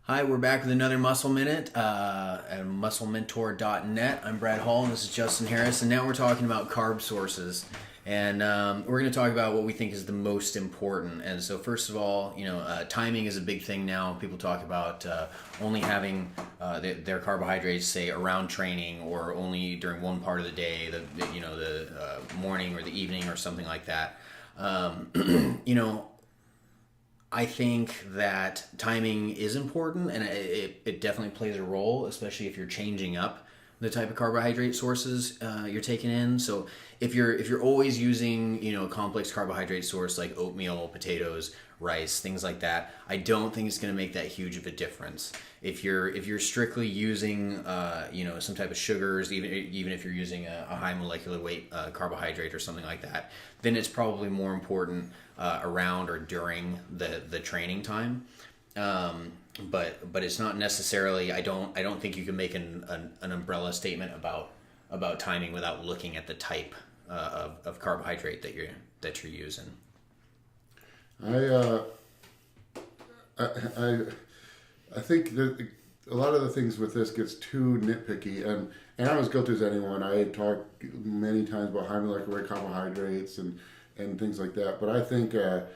Hi, we're back with another Muscle Minute at musclementor.net. I'm Brad Hall and this is Justin Harris, and now we're talking about carb sources. And we're going to talk about what we think is the most important. And so, first of all, timing is a big thing now. People talk about only having their carbohydrates, say, around training, or only during one part of the day, the morning or the evening or something like that. I think that timing is important, and it definitely plays a role, especially if you're changing up the type of carbohydrate sources you're taking in. So if you're always using a complex carbohydrate source like oatmeal, potatoes, rice, things like that, I don't think it's going to make that huge of a difference. If you're strictly using some type of sugars, even if you're using a high molecular weight carbohydrate or something like that, then it's probably more important around or during the training time. But it's not necessarily. I don't think you can make an umbrella statement about timing without looking at the type of carbohydrate that you're using. I think that a lot of the things with this gets too nitpicky, and I'm as guilty as anyone. I talk many times about high molecular weight carbohydrates and things like that. But I think at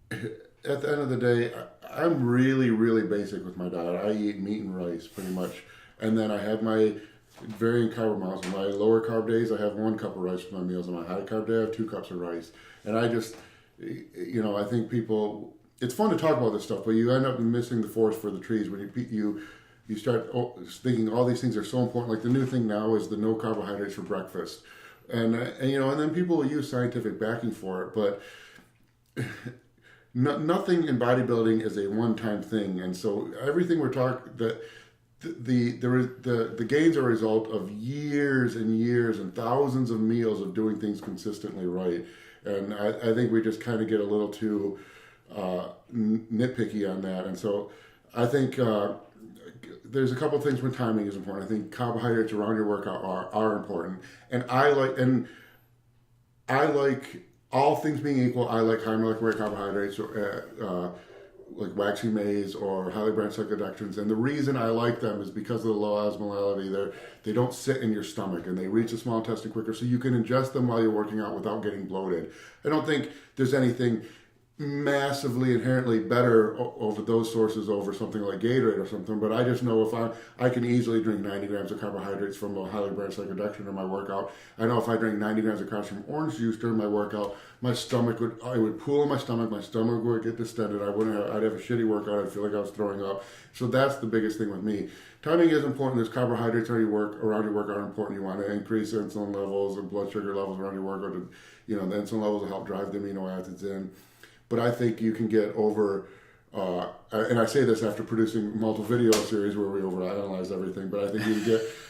the end of the day, I'm really, really basic with my diet. I eat meat and rice pretty much, and then I have my varying carb amounts. On my lower carb days, I have 1 cup of rice for my meals. On my high carb day, I have 2 cups of rice. And I just, I think people. It's fun to talk about this stuff, but you end up missing the forest for the trees when you start thinking all these things are so important. Like the new thing now is the no carbohydrates for breakfast, and then people will use scientific backing for it, but nothing in bodybuilding is a one-time thing, and so everything we're talking that the gains are a result of years and years and thousands of meals of doing things consistently right, and I think we just kind of get a little too nitpicky on that. And so I think there's a couple of things when timing is important. I think carbohydrates around your workout are important, and I like all things being equal. I like high molecular weight carbohydrates, like waxy maize or highly branched cyclodextrins, and the reason I like them is because of the low osmolality. They don't sit in your stomach, and they reach the small intestine quicker, so you can ingest them while you're working out without getting bloated. I don't think there's anything massively inherently better over those sources over something like Gatorade or something, but I just know if I can easily drink 90 grams of carbohydrates from a highly branched cyclodextrin in my workout. I know if I drink 90 grams of carbs from orange juice during my workout, I would pool in my stomach would get distended, I'd have a shitty workout, I'd feel like I was throwing up. So that's the biggest thing with me. Timing is important. There's carbohydrates around your workout are important. You want to increase insulin levels and blood sugar levels around your workout. The insulin levels will help drive the amino acids in. But I think you can get over, and I say this after producing multiple video series where we overanalyze everything, but I think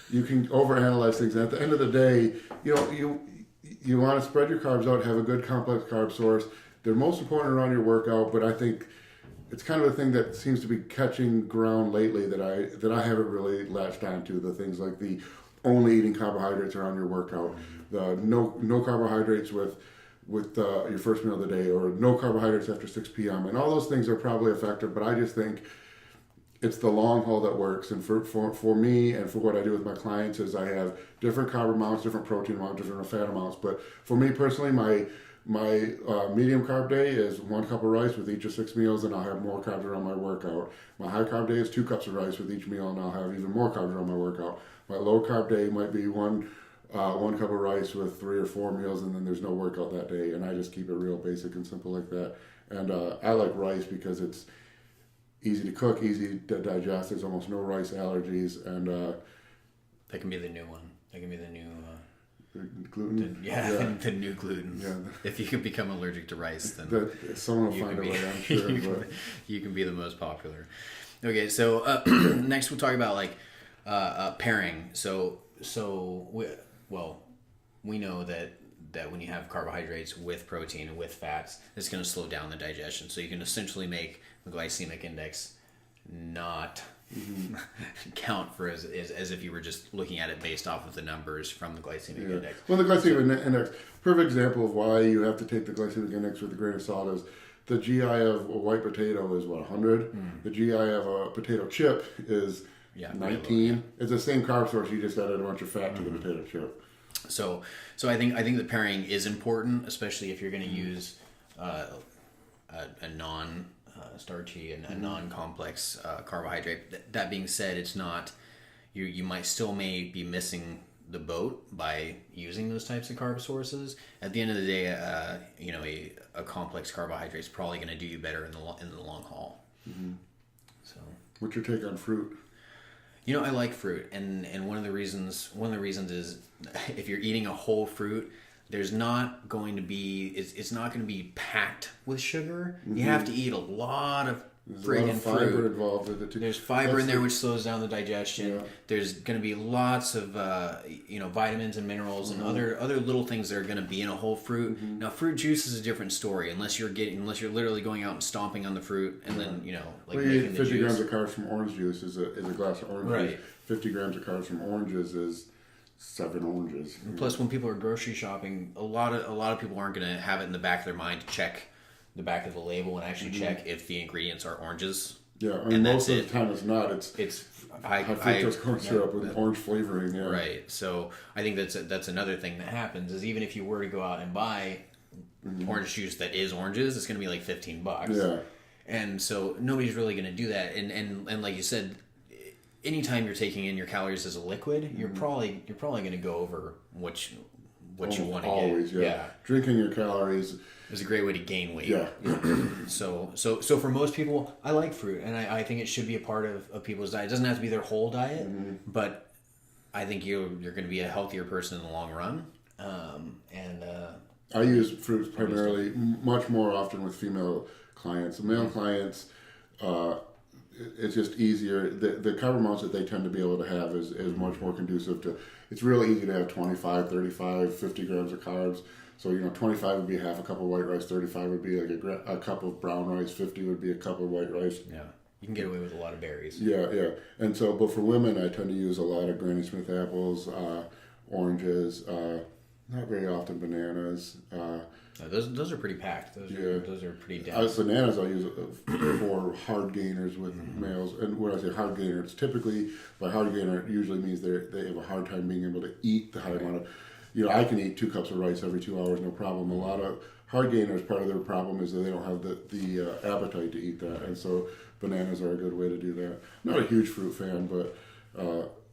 you can overanalyze things. And at the end of the day, you want to spread your carbs out, have a good complex carb source. They're most important around your workout, but I think it's kind of a thing that seems to be catching ground lately that I haven't really latched onto. The things like the only eating carbohydrates around your workout, the no carbohydrates with your first meal of the day, or no carbohydrates after 6 p.m. And all those things are probably effective, but I just think it's the long haul that works. And for me and for what I do with my clients is I have different carb amounts, different protein amounts, different fat amounts. But for me personally, my medium carb day is 1 cup of rice with each of 6 meals, and I'll have more carbs around my workout. My high carb day is 2 cups of rice with each meal, and I'll have even more carbs around my workout. My low carb day might be 1 cup of rice with 3 or 4 meals, and then there's no workout that day, and I just keep it real basic and simple like that. And I like rice because it's easy to cook, easy to digest. There's almost no rice allergies, and That can be the new one. That can be the new gluten. The new gluten. Yeah. If you can become allergic to rice, then someone will find a way. I'm sure. You can be the most popular. Okay, so next we'll talk about pairing. We know that when you have carbohydrates with protein and with fats, it's going to slow down the digestion. So you can essentially make the glycemic index not count for as if you were just looking at it based off of the numbers from the glycemic index. Well, the glycemic index, perfect example of why you have to take the glycemic index with a grain of salt is the GI of a white potato is what, 100? The GI of a potato chip is 19. It's the same carb source, you just added a bunch of fat to the potato chip. So I think the pairing is important, especially if you're going to use a non starchy and a non-complex carbohydrate. That being said, it's not you might still may be missing the boat by using those types of carb sources. At the end of the day, a complex carbohydrate is probably going to do you better in the long haul. So, what's your take on fruit? I like fruit, and one of the reasons is if you're eating a whole fruit, there's not going to be it's not going to be packed with sugar. You have to eat a lot of friggin' fiber fruit. Involved with it too. There's fiber in there which slows down the digestion. Yeah. There's going to be lots of vitamins and minerals and other little things that are going to be in a whole fruit. Now, fruit juice is a different story unless you're literally going out and stomping on the fruit and then Well, you making eat the 50 juice. grams of carbs from orange juice is a glass of orange Right. juice. 50 grams of carbs from oranges is 7 oranges. Plus, when people are grocery shopping, a lot of people aren't going to have it in the back of their mind to check the back of the label and actually check if the ingredients are oranges. Yeah, and most of the time it's not. It's high fructose corn syrup with orange flavoring. Yeah, right. So I think that's another thing that happens is even if you were to go out and buy orange juice that is oranges, it's going to be like $15. Yeah, and so nobody's really going to do that. And like you said, anytime you're taking in your calories as a liquid, you're probably going to go over what you want to get. Always, yeah. Drinking your calories is a great way to gain weight. Yeah. So for most people, I like fruit, and I think it should be a part of people's diet. It doesn't have to be their whole diet, but I think you're going to be a healthier person in the long run. I use fruits primarily, much more often with female clients. Male clients, it's just easier. The carb amounts that they tend to be able to have is much more conducive to. It's really easy to have 25, 35, 50 grams of carbs. So 25 would be half a cup of white rice, 35 would be like a cup of brown rice, 50 would be a cup of white rice. Yeah, you can get away with a lot of berries. Yeah. And so, but for women, I tend to use a lot of Granny Smith apples, oranges, not very often bananas. Those are pretty packed. Those are pretty dense. Bananas I'll use for hard gainers with males. And when I say hard gainer, it's typically, by hard gainer, it usually means they have a hard time being able to eat the high amount of, I can eat 2 cups of rice every 2 hours, no problem. A lot of hard gainers, part of their problem is that they don't have the appetite to eat that. And so bananas are a good way to do that. Not a huge fruit fan, but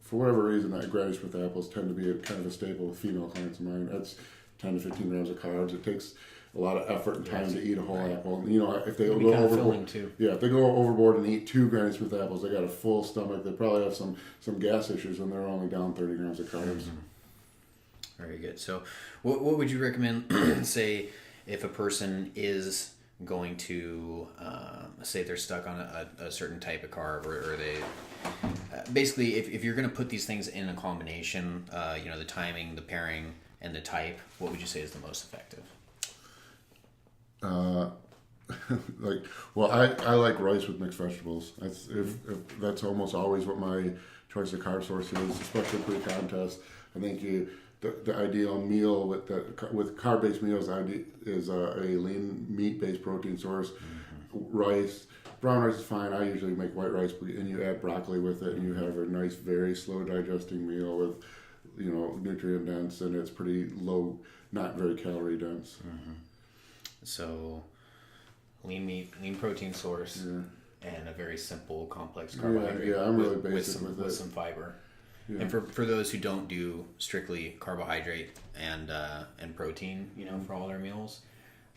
for whatever reason, Granny Smith apples tend to be kind of a staple with female clients of mine. That's 10 to 15 grams of carbs. It takes a lot of effort and time to eat a whole apple. And, if they go overboard, if they go overboard and eat 2 Granny Smith apples, they got a full stomach. They probably have some gas issues when they're only down 30 grams of carbs. Very good. So, what would you recommend? Say, if a person is going to say they're stuck on a certain type of carb, or they basically, if you're going to put these things in a combination, the timing, the pairing, and the type, what would you say is the most effective? I like rice with mixed vegetables. That's almost always what my choice of carb source is, especially pre-contest. I think the ideal meal with carb-based meals is a lean meat-based protein source. Rice, brown rice is fine. I usually make white rice, and you add broccoli with it, and you have a nice, very slow digesting meal with, nutrient dense, and it's pretty low, not very calorie dense. So, lean meat, lean protein source, and a very simple, complex carbohydrate. Yeah, I'm really basic with with some fiber. Yeah. And for those who don't do strictly carbohydrate and protein, for all their meals,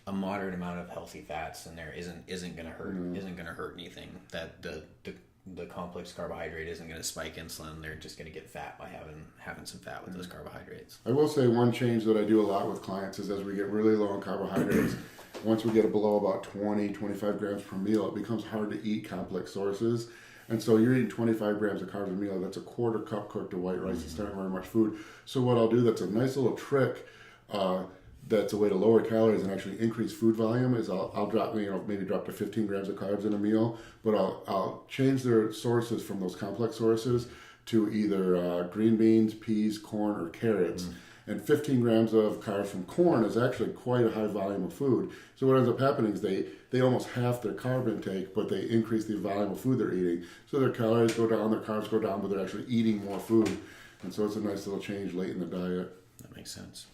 a moderate amount of healthy fats in there isn't going to hurt. Isn't going to hurt anything. That the complex carbohydrate isn't going to spike insulin. They're just going to get fat by having some fat with those carbohydrates. I will say one change that I do a lot with clients is as we get really low on carbohydrates, once we get below about 20, 25 grams per meal, it becomes hard to eat complex sources. And so you're eating 25 grams of carbs a meal. That's a quarter cup cooked of white rice. It's not very much food. So what I'll do, that's a nice little trick. That's a way to lower calories and actually increase food volume. Is I'll drop maybe drop to 15 grams of carbs in a meal, but I'll change their sources from those complex sources to either green beans, peas, corn, or carrots. And 15 grams of carbs from corn is actually quite a high volume of food. So what ends up happening is they almost half their carb intake, but they increase the volume of food they're eating. So their calories go down, their carbs go down, but they're actually eating more food. And so it's a nice little change late in the diet. That makes sense.